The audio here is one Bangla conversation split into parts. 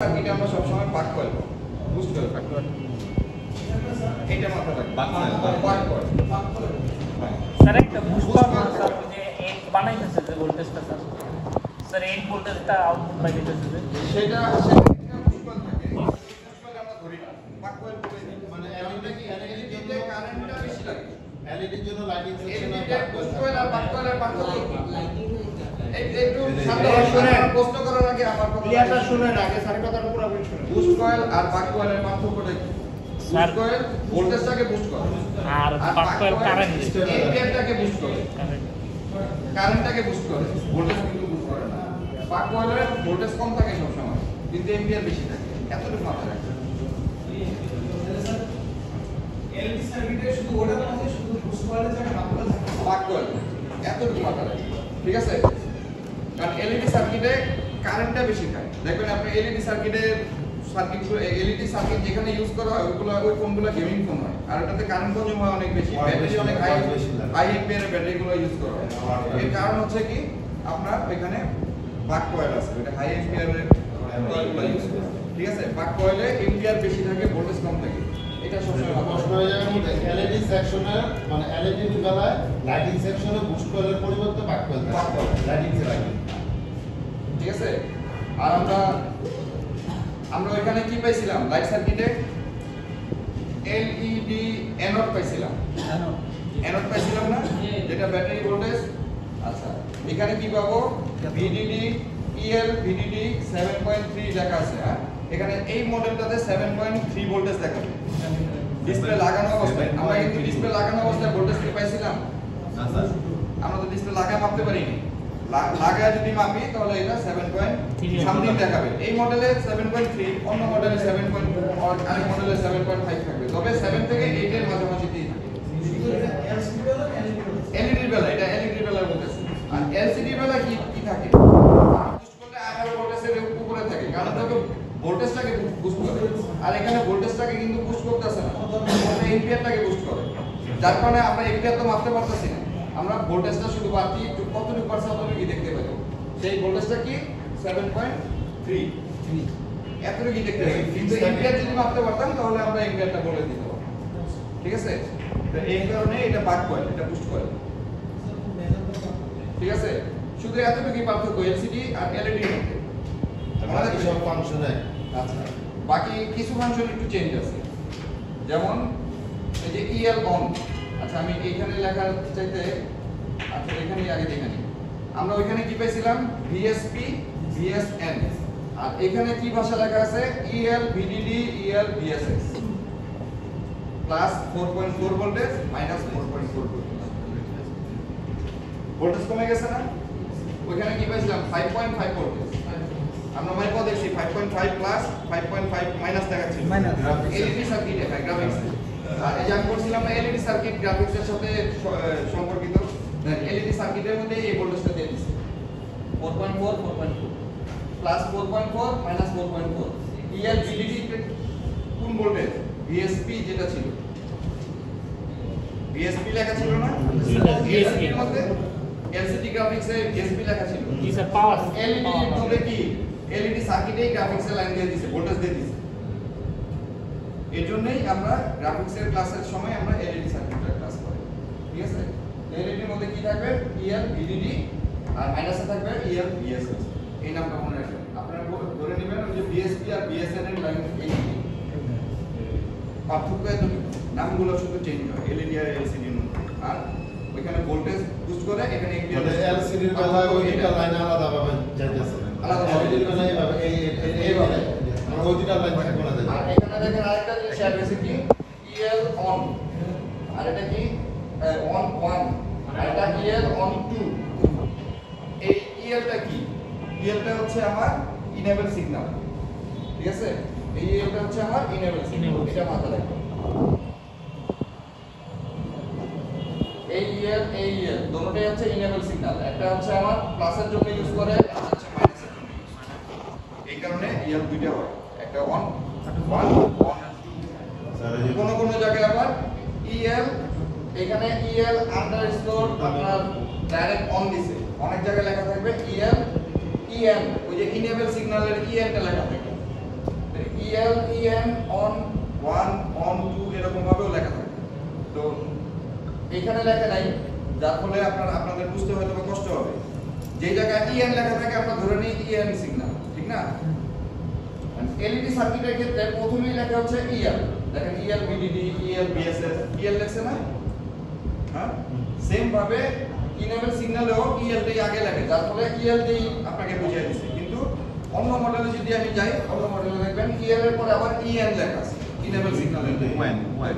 এটা আমরা সব সময় পাক করব বুস্ট করব পাক করব এটা মাথা রাখবে পাক করব স্যার একটা বুস্ট করব স্যার যে এক বানাইতেছে যে ভোল্টেজটা স্যার 8 ভোল্টেজটা আউটপুট পাইতেছে সেটা বুস্ট করব থাকে বুস্ট করলে আমরা ধরি না পাক করে বলে দিই মানে এলইডি কি এলইডিতে কারেন্টটা বেশি লাগে এলইডির জন্য লাইটিং সেকশনে বুস্ট করে আর পাক করে লাইটিং একটু সামনে শুনেন প্রশ্ন করার আগে আমার ক্লিয়ারটা শুনেন আগে স্যারের কথাটা পুরো শুনেন বুস্ট কয়েল আর বাক কয়েলের পার্থক্যটা কি স্যার কয়েল ভোল্টেজটাকে বুস্ট করে আর বাক কয়েল কারেন্ট এম্পিয়ারটাকে বুস্ট করে কারেন্টটাকে বুস্ট করে ভোল্টেজ কিন্তু বুস্ট করে না বাক কয়েলের ভোল্টেজ কম থাকে সব সময় কিন্তু এম্পিয়ার বেশি থাকে এতটুকু মাথায় রাখবেন এলইডি সার্কিটে শুধু ওটার মধ্যে শুধু বুস্ট কয়েলের জায়গায় বাক কয়েল এতটুকু মাথায় রাখবেন ঠিক আছে কারণ এলইডি সার্কিটে কারেন্টটা বেশি খায় দেখবেন আপনি এলইডি সার্কিট যেখানে ইউজ করা হয় ওই ফোনগুলো গেমিং ফোন হয় আর ওটাতে কারেন্ট কনজিউম হয় অনেক বেশি ব্যাটারি অনেক হাই এম্পিয়ারের ব্যাটারিগুলো ইউজ করা হয় এর কারণ হচ্ছে কি আপনার এখানে বাক কয়েল আছে এটা হাই এম্পিয়ারের কয়েলগুলো ইউজ করে ঠিক আছে বাক কয়েলে এম্পিয়ার বেশি থাকে ভোল্টেজ কম থাকে এটা সবসময় প্রশ্ন হয়ে যায় মধ্যে এলইডি সেকশনে মানে এলইডি বেলায় লাইটিং সেকশনে বুস্ট কয়েলের পরিবর্তে বাক কয়েল লাইটিং এ লাগে ঠিক আছে আর আমরা ওখানে কি পাইছিলাম লাইট সার্কিটে এলইডি অ্যানোড পাইছিলাম অ্যানোড পাইছিলাম না যেটা ব্যাটারি ভোল্টেজ আচ্ছা এখানে কি পাবো ভিডিডি ইএল ভিডিডি 7.3 লেখা আছে হ্যাঁ এখানে এই মডেলটাতে 7.3 ভোল্টেজ দেখাবে ডিসপ্লে লাগানো অবস্থায় আমরা কিন্তু ডিসপ্লে লাগানো অবস্থায় ভোল্টেজ কি পাইছিলাম না স্যার আমরা তো ডিসপ্লে লাগায় মাপতে পারিনি লাগায় যদি মাপি তাহলে এটা 7. সামথিং দেখাবে এই মডেলে 7.3 অন্য মডেলে 7.2 আর আরেক মডেলে 7.5 থাকবে তবে 7 থেকে 8 এর মাঝামাঝিতেই থাকে এলইডি বেলা এটা এলইডি বেলা বলতেছে আর এলসিডি বেলা কি থাকে বুস্ট করলে 18 ভোল্টেজের উপরে থাকে কারণ দেখো ভোল্টেজটাকে বুস্ট করে আর এখানে ভোল্টেজটাকে কিন্তু বুস্ট করতেছে না এটা এম্পিয়ারটাকে বুস্ট করে যার কারণে আমরা এম্পিয়ার তো মাপতে পারতেছি না আমরা ভোল্টেজটা শুধু বাড়তি কতটুকু পারছে অতটুকু দেখতে পাই সেই ভোল্টেজটা কি 7.3 এতটুকু দেখতে পাই কিন্তু এম্পিয়ার যদি মাপতে পারতাম তাহলে আমরা এম্পিয়ারটা বলে দিতে পারতাম ঠিক আছে তো এই কারণে এটা বাক কয়েল এটা বুস্ট কয়েল ঠিক আছে শুধু এতটুকুই পার্থক্য এলসিডি আর এলইডি এর মধ্যে আমাদের সব ফাংশনে আচ্ছা বাকি কিছু ফাংশন একটু চেঞ্জ আছে যেমন এই যে ইএল অন আচ্ছা আমি এইখানে লেখা চাইতে আচ্ছা এখানে আগে দেখে নিই আমরা ওইখানে কি পেয়েছিলাম ভিএসপি ভিএসএন আর এখানে কি ভাষা লেখা আছে El VDD El VSS plus 4.4 voltage minus 4.4 voltage voltage কমে গেছে না ওইখানে কি পেয়েছিলাম 5.5 ভোল্টেজ আমরা মানে কত দেখছি 5.5 প্লাস 5.5 মাইনাস দেখাচ্ছি এলইডি সার্কিটে হ্যাঁ গ্রাফিক্স আর এই যে আমি বলছিলাম না এলইডি সার্কিট গ্রাফিক্সের সাথে সম্পর্কিত এলইডি সার্কিটের মধ্যে এই ভোল্টেজটা দিয়ে দিয়েছে 4.4 প্লাস 4.4 মাইনাস 4.4 ইএল ভিডিডি কোন ভোল্টেজ ভিএসপি যেটা ছিল ভিএসপি লেখা ছিল না ভিএসপি এর মধ্যে এলসিডি গ্রাফিক্সে ভিএসপি লেখা ছিল জি স্যার পাওয়ার এলইডি এর মধ্যে কি এলইডি সার্কিটেই গ্রাফিক্সের লাইন দিয়ে দিয়েছে ভোল্টেজ দিয়ে দিয়েছে এজন্যই আমরা গ্রাফিক্সের ক্লাসের সময় আমরা এলইডি সার্কিটের ক্লাস করি ঠিক আছে এলইডি এর মধ্যে কি থাকবে ইএল ভিডিডি আর মাইনাসে থাকবে ইএল ভিএসএস এই নামটা মনে রাখবেন আপনারা ধরে নেবেন ওই যে ভিএসপি আর ভিএসএন এর লাইন এই পার্থক্য এতটুকু নামগুলো শুধু চেঞ্জ হয় এলইডি আর এলসিডি আর ওইখানে ভোল্টেজ বুস্ট করে এখানে এলসিডি এর বেলায় ওইটা লাইন আলাদা ভাবে যাইতেছে আলাদা এলইডি এর বেলায় এইভাবে ওই দুটো লাইন থাকবে না আর এখানে দেখেন আরেকটা জিনিস অ্যাড হয়েছে কি ইএল অন আর এটা কি অন 1 আর এটা ইএল অন 2 এই ইএলটা কি ইএলটা হচ্ছে আমার ইনেবল সিগন্যাল ঠিক আছে এই ইএলটা হচ্ছে আমার ইনেবল সিগন্যাল এটা মাথায় রাখবেন এই ইএল দুটোটাই হচ্ছে ইনেবল সিগন্যাল একটা হচ্ছে আমার প্লাসের জন্য ইউজ করে আর হচ্ছে মাইনাসের জন্য ইউজ করে এই কারণে ইএল দুইটা হয় একটা অন কোন জায়গায় আবার ইএল এখানে ইএল আন্ডারস্কোর আপনার ডাইরেক্ট অন দিছে অনেক জায়গায় লেখা থাকবে ইএল ইএন ওই যে ইনেবল সিগন্যালের ইএনটা লেখা থাকে EN on 1 on 2 এরকম ভাবেও লেখা থাকে। তো এখানে লেখা নাই, যার ফলে আপনাদের বুঝতে হয়তো বা কষ্ট হবে। যে জায়গায় EN লেখা থাকে আমরা ধরে নিই EN সিগন্যাল, ঠিক না? এলইডি সার্কিটের ক্ষেত্রে প্রথমেই লেখা হচ্ছে EL, দেখেন EL VDD, EL BSS, EL লেখছে না? হ্যাঁ, সেম ভাবে ইনেবল সিগন্যালেও EL টাই আগে লেখে, যার ফলে EL টাই আপনাকে বুঝিয়ে দিচ্ছে। কিন্তু অন্য মডেলে যদি আমি যাই, অন্য মডেলে দেখবেন EL এর পরে আবার EN লেখা আছে, ইনেবল সিগন্যালের।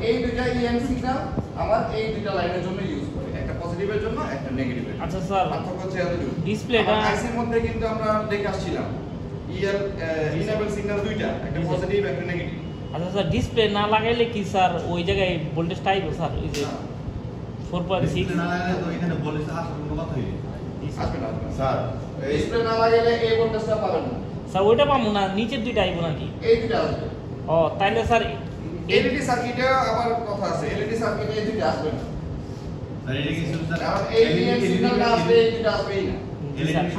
এই দুইটা EN সিগন্যাল আমার এই দুইটা লাইনের জন্য ইউজ করি, একটা পজিটিভের জন্য, একটা নেগেটিভের। আচ্ছা স্যার, পার্থক্য হচ্ছে এতটুকু। ডিসপ্লেটা আইসির মধ্যে কিন্তু আমরা দেখে আসছিলাম EL ইনেবল সিগন্যাল দুইটা, একটা পজিটিভ একটা নেগেটিভ। আচ্ছা স্যার, ডিসপ্লে না লাগাইলে কি স্যার ওই জায়গায় ভোল্টেজ টাইপ স্যার এই যে 4.6 না লাগালে তো এখানে বলে আসার কোনো কথা হইলে আসবে না স্যার ডিসপ্লে না লাগালে এই ভোল্টেজটা পাবেন না। স্যার ওইটা পাবো না, নিচের দুইটা আইবো নাকি? এই দুইটা আসবে। ও তাইলে স্যার এলইডি সার্কিটে আবার কথা আছে, এলইডি সার্কিটে এই দুইটা আসবে না। স্যার এটা কি শুধু স্যার কারণ এই EN সিগন্যালটা আসবে, এই দুইটা আসবেই না।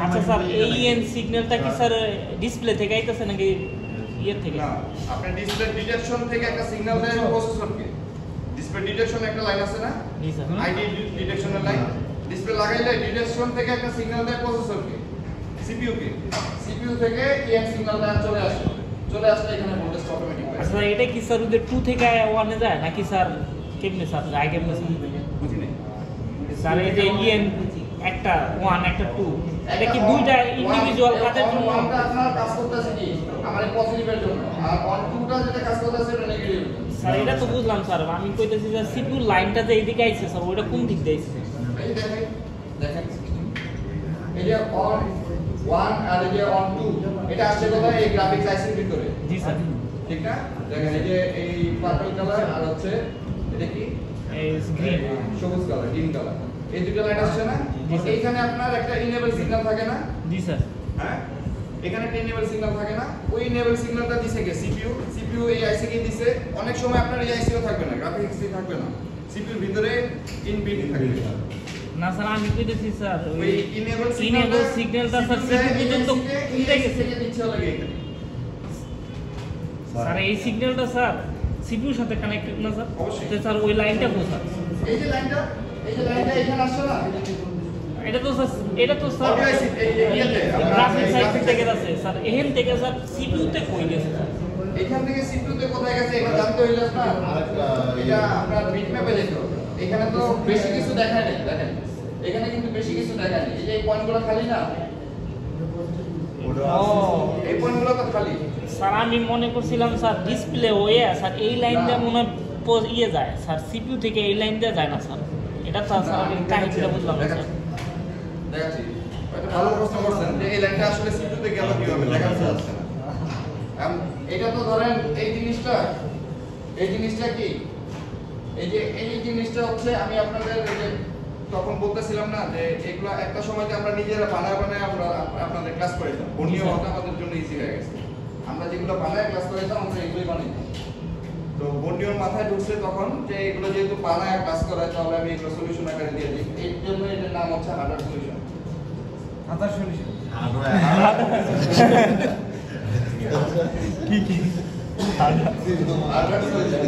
আচ্ছা স্যার, এই EN সিগন্যালটা কি স্যার ডিসপ্লে থেকে আইতেছে নাকি ইয়ের থেকে? না, আপনি ডিসপ্লে ডিটেকশন থেকে একটা সিগন্যাল দেয় প্রসেসরকে। ডিসপ্লে ডিটেকশন একটা লাইন আছে না? জি স্যার। আইডি ডিটেকশনের লাইন। ডিসপ্লে লাগাইলে ডিটেকশন থেকে একটা সিগন্যাল দেয় প্রসেসরকে, সিপিইউ কে। সিপিইউ থেকে EN সিগন্যালটা চলে আসে। চলে আসলে এখানে ভোল্টেজ অটোমেটিক হয়। আচ্ছা এটা কি স্যার ওদের 2 থেকে 1 এ যায় নাকি স্যার কেমনে স্যার যায় কেমনে স্যার? বুঝি নাই। স্যার এই যে EN একটা 1 একটা 2 এটা কি দুইটা ইন্ডিভিজুয়াল কাজের জন্য? ওয়ানটা আপনার কাজ করতেছে কি আমার পজিটিভের জন্য, আর অন টুটা যেটা কাজ করতেছে এটা নেগেটিভ। স্যার এটা তো বুঝলাম স্যার, আমি কইতেছি যে সিপিইউ লাইনটা যে এইদিকে আইছে স্যার ওটা কোন দিক দিয়ে আইছে? এই যে দেখেন, দেখেন এই যে অন 1 আর এই যে অন 2 এটা আসছে কোথায়? এই গ্রাফিক্স আইসির ভিতরে। জি স্যার। ঠিক না? দেখেন এই যে এই পার্পল কালার আর হচ্ছে এটা কি এই গ্রিন সবুজ কালার, গ্রিন কালার, এই দুটো লাইন আসছে না? এইখানে আপনার একটা ইনেবল সিগন্যাল থাকে না? জি স্যার। হ্যাঁ, এখানে একটা ইনেবল সিগন্যাল থাকে না? ওই ইনেবল সিগন্যালটা দিছে কে? সিপিইউ। সিপিইউ এই আইসি কে দিছে। অনেক সময় আপনার এই আইসিও থাকবে না, গ্রাফিক্স থাকবে না, সিপিইউর ভিতরে ইনবিল্ট থাকবে। না স্যার আমি কইতেছি স্যার ওই ইনেবল সিগন্যালটা স্যার সিপিইউ পর্যন্ত উঠে গেছে। দিচ্ছে লাগে এখানে। স্যার এই সিগন্যালটা স্যার সিপিইউর সাথে কানেক্টেড না স্যার? অবশ্যই। তো স্যার ওই লাইনটা কোথায়? এই যে লাইনটা, এই যে লাইনটা এখানে আসছে না? এটা তো স্যার অডিও আইসি এই ইয়েতে গ্রাফিক সাইড থেকে আছে স্যার, এখান থেকে স্যার সিপিইউ তে কই গেছে স্যার? এখান থেকে সিপিইউ তে কোথায় গেছে এটা জানতে হইলে না এটা আপনার বিটম্যাপে যেতে হবে। এখানে তো বেশি কিছু দেখায় নাই, দেখেন এখানে কিন্তু বেশি কিছু দেখায় নাই। এই যে এই পয়েন্টগুলো খালি না, ও এই পয়েন্টগুলো তো খালি। স্যার আমি মনে করছিলাম স্যার ডিসপ্লে ওয়ে স্যার এই লাইনটা মনে হয় ইয়ে যায় স্যার, সিপিইউ থেকে এই লাইন দিয়ে যায় না স্যার। এটা তো স্যার আমি কাহিনীটা বুঝলাম না স্যার। দেখাচ্ছি, এটা ভালো প্রশ্ন করছেন যে এই লাইনটা আসলে সিপিইউ তে গেল কিভাবে, দেখা যাচ্ছে না। এটা তো ধরেন এই জিনিসটা কি, এই জিনিসটা হচ্ছে আমি আপনাদের এই যে তখন বলতেছিলাম না যে এগুলো একটা সময়তে আমরা নিজেরা বানায় আমরা আপনাদের ক্লাস করাইতাম। বর্ণীয় হওয়াটা আমাদের জন্য ইজি হয়ে গেছে। আমরা যেগুলো বানায় ক্লাস করাইতাম আমরা এগুলোই বানাইতাম। তো বর্ণীয়র মাথায় ঢুকছে তখন যে এগুলো যেহেতু বানায় ক্লাস করায় তাহলে আমি এগুলো সলিউশন আকারে দিয়ে দিই। এই জন্য এটার নাম হচ্ছে হার্ডওয়্যার সলিউশন। হাতার সলিউশন হার্ডওয়্যার সলিউশন।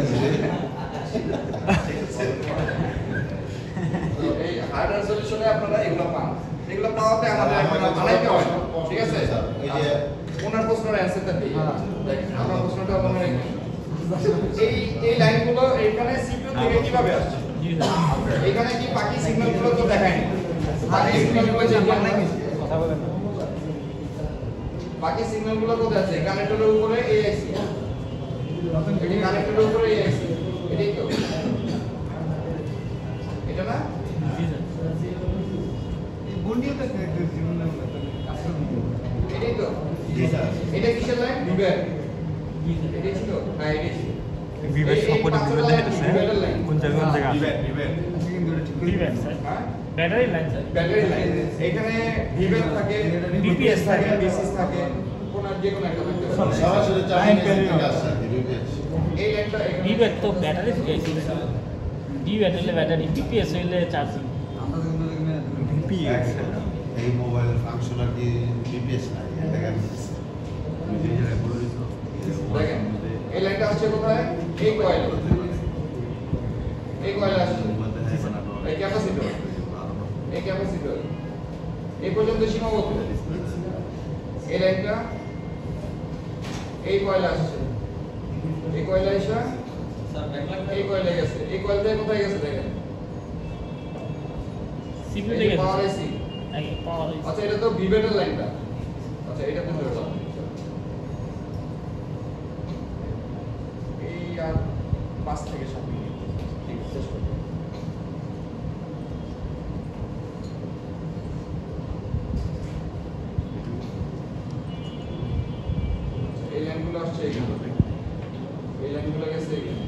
এই হার্ডওয়্যার সলিউশনে আপনারা এগুলো পান। এগুলো পাওয়াতে আমাদের এখন বানাইতে হয় না। ঠিক আছে? এই যে ওনার প্রশ্নের অ্যানসারটা দিই। দেখেন আমার প্রশ্নটা মনে রাখবেন। এই লাইনগুলো এখানে সিপিইউ থেকে কিভাবে আসছে? এখানে কি বাকি সিগন্যালগুলো তো দেখায় না। বাকি সিগন্যালগুলো যে আমরা নাই কথা বলেন না। বাকি সিগন্যালগুলো কোথায় আছে? কানেক্টরের উপরে এই আইসি। এটি কানেক্টরের উপরে এই আইসি। এটাই তো। এটা না? জি স্যার। এই বন্ডিওটা জীবন নাম এটাই তো। জি স্যার এটা কিসের লাইন? বিবেক। জি স্যার। এটাই ছিল? হ্যাঁ এটাই ছিল। বিবেক সম্পর্কে বিবেক দেখাইতেছে কোন জায়গা আছে বিবেক বিবেক স্যার, হ্যাঁ? Battery line sir. Battery line. এখানে বিবেক থাকে, বিপিএস থাকে, বিসিএস থাকে, কোন যে কোনো একটা থাকতে পারে। সরাসরি চার্জিং থেকে আসছে বিবেক এই লাইনটা এখানে বিবেক তো ব্যাটারি থেকে আইছে স্যার। বিবেক হইলে ব্যাটারি, বিপিএস হইলে চার্জিং। বিপিএস এই মোবাইল ফাংশন আর কি বিপিএস নাই এটা কেন দেখেন এই আসছে কোথায়? এই কয়েলে। এই কয়েলে আসছে। এই ক্যাপাসিটর। এই ক্যাপাসিটর। এই পর্যন্ত সীমাবদ্ধ। এই লাইনটা এই কয়েলে আসছে। এই কয়েলে আসা এই কয়েলে গেছে। এই কয়েল থেকে কোথায় গেছে দেখেন? সিপিইউ থেকে পাওয়ার আইসি। পাওয়ার আইসি। আচ্ছা এটা তো ভিভেটের লাইনটা। আচ্ছা এটা তো ধরে দাও। এই আর 5 থেকে 7 মিনিট। ঠিক আছে শেষ করো। এই লাইনগুলো আসছে এখানে। এই লাইনগুলো গেছে এখানে।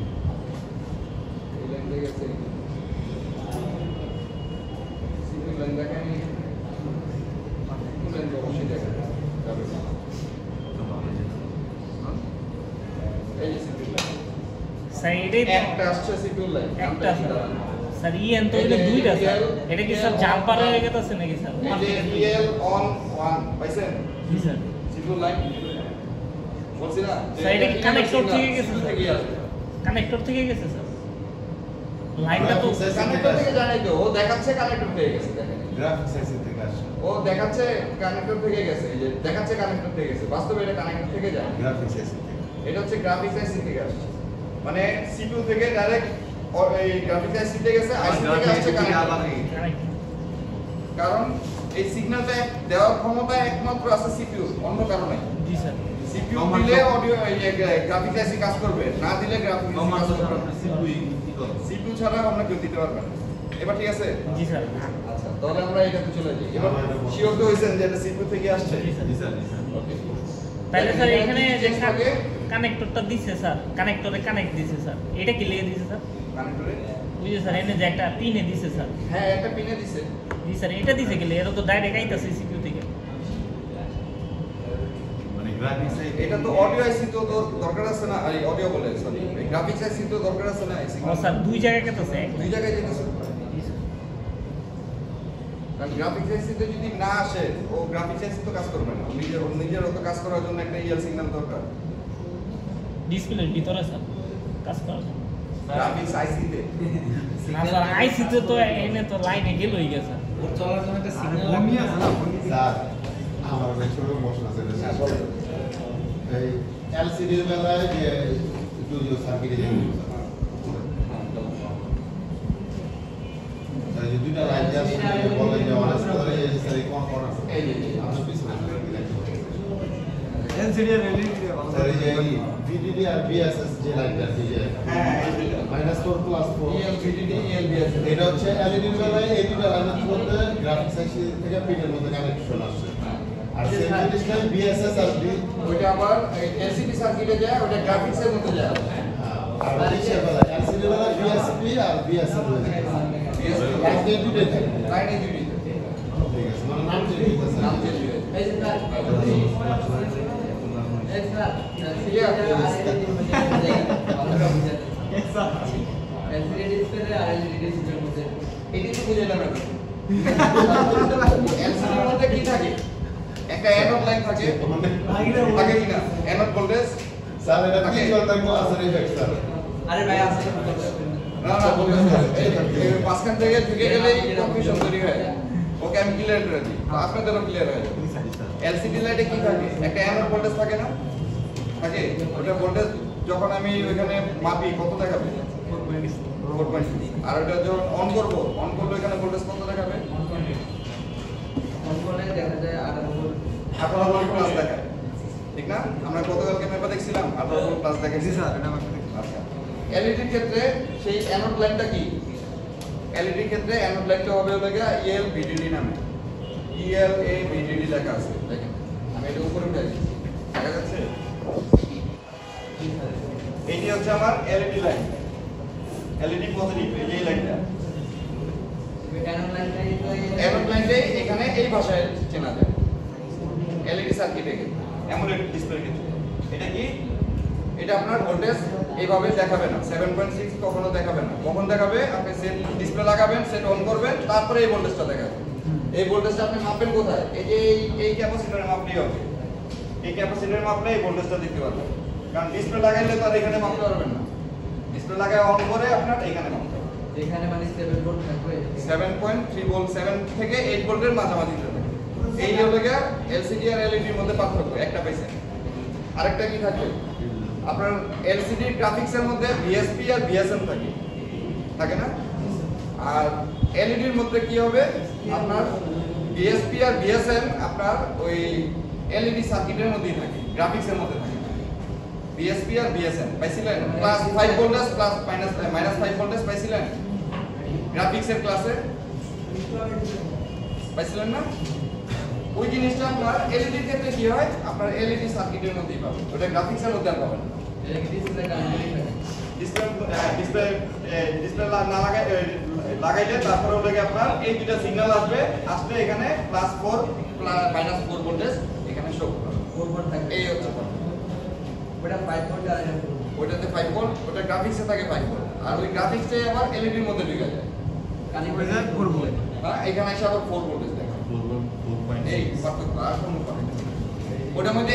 এই লাইনটা গেছে এখানে। সিপিইউ লাইন দেখেন কোন লাইন অবশ্যই দেখেন যাবে না। এই যে সিপিইউ লাইন স্যার এটাই তো একটা আসছে সিপিইউ লাইন একটা স্যার। স্যার ইএন তো এটা দুইটা স্যার। এটা কি স্যার জাম্পার হয়ে গেছে নাকি স্যার? এই যে রিয়েল অন 1 পাইছেন জি স্যার। সিপিইউ লাইন বলছি না স্যার, এটা কি connector থেকে গেছে, সিপিইউ স্যার? থেকে আসবে কানেক্টর থেকে গেছে স্যার। লাইনটা তো কানেক্টর থেকে জানাই তো ও দেখাচ্ছে কানেক্টর থেকে গেছে দেখেন গ্রাফিক্স আইসি থেকে আসছে। ও দেখাচ্ছে কানেক্টর থেকে গেছে এই যে দেখাচ্ছে কানেক্টর থেকে গেছে বাস্তবে এটা কানেক্টর থেকে যায় গ্রাফিক্স আইসি থেকে। এটা হচ্ছে গ্রাফিক্স আইসি থেকে আসছে মানে সিপিইউ থেকে ডাইরেক্ট এই গ্রাফিক্স আইসি থেকে গেছে আইসি থেকে আসছে কানেক্টর কানেক্ট। কারণ এই সিগন্যালটা দেওয়ার ক্ষমতা একমাত্র আছে সিপিইউ অন্য কারণে জি স্যার। সিপিইউ দিলে অডিও এই গ্রাফিক্স আইসি কাজ করবে না দিলে গ্রাফিক্স আইসি কাজ করবে না সিপিইউ ছাড়া অন্য কেউ দিতে পারবে না এবার ঠিক আছে জি স্যার। আচ্ছা তাহলে আমরা এটাতে চলে যাই এবার শিওর তো হইছেন যে এটা সিপিইউ থেকে আসছে জি স্যার। ওকে তাহলে স্যার এখানে যে আগে কানেক্টরটা দিছে স্যার, কানেক্টরে কানেক্ট দিছে স্যার। এটা কি লিখে দিছে স্যার? কানেক্টরে বুঝে স্যার এনে যে একটা পিনে দিছে স্যার। হ্যাঁ একটা পিনে দিছে জি স্যার এটা দিছে কি এটা তো ডাইরেক্ট আইতাছে সিপিইউ থেকে। মানে গ্রাফিক্স এটা তো অডিও আইসি তো দরকার আছে না এই অডিও বলে সরি এই গ্রাফিক্স আইসি তো দরকার আছে না এই ও সিগন্যাল স্যার দুই জায়গায় কেটেছে। দুই জায়গায় যেতেছে জি স্যার। কারণ গ্রাফিক্স আইসিতে যদি না আসে ও গ্রাফিক্স আইসি তো কাজ করবে না নিজের তো কাজ করার জন্য একটা ইএল সিগন্যাল দরকার ডিসপ্লের ভিতরে স্যার কাজ করার জন্য। গ্রাফিক্স আইসিতে না স্যার আইসিতে তো এনে তো লাইনে গেলই গেছে। চলার জন্য একটা সিগন্যাল বমি আছে না স্যার আমার একটা ছোট প্রশ্ন আছে হ্যাঁ বলো এই এলসিডির বেলায় যে দুটো সার্কিটে যে তাই যে দুটো লাইন যে আসলে বলে যে অনেক করে এই সারি কোন কোন আছে এই যে আপনার পিছনে এলসিডি আর এলইডি ভালো স্যার এই যে ভিডিডি আর বিএসএস যে লাইনটা আছে যে হ্যাঁ এই দুটো -4 +4 ইএল ভিডিডি ইএল বিএসএস এটা হচ্ছে এলইডি এর বেলায় এই দুটো লাইনের মধ্যে গ্রাফিক্স আইসি থেকে পিনের মধ্যে কানেকশন আসছে আর সেম জিনিসটা বিএসএস আর ওইটা আবার এলসিডি সার্কিটে যায় ওটা গ্রাফিক্সের মধ্যে যায় আর ডিসের বেলায় এলসিডি বেলায় বিএসপি আর বিএসএস হয়ে যায় লাইনে দুটোই থাকে লাইনে দুটি ঠিক আছে মানে নাম চেঞ্জ হইতেছে নাম চেঞ্জ হয়ে এই যে স্যার এই স্যার এলসিডি ডিসপ্লে আর এলইডি ডিসপ্লের মধ্যে এটি তো বুঝে নেবেন এলসিডির মধ্যে কি থাকে একটা অ্যানোড লাইন থাকে থাকে কিনা অ্যানোড ভোল্টেজ স্যার এটা কি করতে কোন আছে ইফেক্ট স্যার আরে ভাই আছে না না এই মাঝখান থেকে ঢুকে গেলেই কনফিউশন তৈরি হয় ওকে আমি ক্লিয়ার করে দিই আপনাদেরও ক্লিয়ার হয়ে যাবে এলসিডি লাইটে কি থাকে একটা অ্যানোড ভোল্টেজ থাকে না থাকে ওটা ভোল্টেজ যখন আমি ওইখানে মাপি কত দেখাবে 4.2 আর ওটা যখন অন করবো এখানে ভোল্টেজ কত দেখাবে অঙ্কনে দেখা যায় আর 18 ভোল্ট প্লাস দেখায় ঠিক না আমরা গতকালকে ম্যাপে দেখছিলাম 18 ভোল্ট প্লাস দেখাইছি স্যার এটা আমার আচ্ছা এলইডির ক্ষেত্রে সেই অ্যানোড লাইনটা কি এলইডির ক্ষেত্রে অ্যানোড লাইনটা হবে লাগা ইএল ভিডিডি নামে ইএল এ ভিডিডি লেখা আছে দেখেন আমি এটা উপরে উঠে আসছি দেখা যাচ্ছে এটি হচ্ছে আমার এলইডি লাইন এলইডি পজিটিভ এই লাইনটা ক্যানন লাইনটাই তো অ্যানোড লাইনটাই এখানে এই ভাষায় চেনা যায় এলইডি সার্কিটে অ্যামোলেড ডিসপ্লে ক্ষেত্রে এটা কি এটা আপনার ভোল্টেজ এইভাবে দেখাবে না 7.6 কখনো দেখাবে না কখন দেখাবে আপনি সেট ডিসপ্লে লাগাবেন সেট অন করবেন তারপরে এই ভোল্টেজটা দেখাবে এই ভোল্টেজটা আপনি মাপবেন কোথায় এই যে এই ক্যাপাসিটরে মাপলেই হবে এই ক্যাপাসিটরে মাপলে এই ভোল্টেজটা দেখতে পারবেন কারণ ডিসপ্লে লাগাইলে তো আর এখানে মাপতে পারবেন না। ডিসপ্লে লাগায় অন করে আপনার এখানে মাপতে হবে। যেখানে মানে 7 ভোল্ট থাকবে 7.3 ভোল্ট 7 থেকে 8 ভোল্টের মাঝামাঝি থাকে। এই হলো গিয়ে এলসিডি আর এলইডির মধ্যে পার্থক্য একটা পাইছেন। আরেকটা কি থাকবে? আপনার এলসিডি গ্রাফিক্সের মধ্যে ভিএসপি আর ভিএসএম থাকে না? আর এলইডির মধ্যে কি হবে? আপনার ভিএসপি আর ভিএসএম আপনার ওই এলইডি সার্কিটের মধ্যেই থাকে, গ্রাফিক্সের মধ্যে থাকে। ভিএসপি আর ভিএসএম পাইছিলেন? Plus 5 voltage plus minus 5 voltage পাইছিলেন গ্রাফিক্সের ক্লাসে? পাইছিলেন না? ওই জিনিসটা আপনার এলইডি ক্ষেত্রে কি হয়? আপনার এলইডি সার্কিটের মধ্যেই পাবেন, ওটা গ্রাফিক্সের মধ্যে আর পাবেন না। এটা কি ডিসপ্লে কানেক্টেড থাকে? ডিসপ্লে না লাগাইলে তারপরে ওটা আপনার এই দুটো সিগন্যাল আসলে এখানে +4 -4 ভোল্টেজ এখানে শো করবে। 4 ভোল্ট থাকবে। এই হচ্ছে কথা। ওটা 5 ভোল্ট আর এটা 4 ভোল্ট। ওইটাতে 5 ভোল্ট, ওটা গ্রাফিক্সে থাকে 5 ভোল্ট। আর ওই গ্রাফিক্সটাই আবার এলইডির মধ্যে ঢুকে যায়। Connected 4 volt. হ্যাঁ, এখানে এসে আবার 4 ভোল্টেজ দেখে। এই পার্থক্য আর কোনো পার্থক্য নেই। ওটার মধ্যে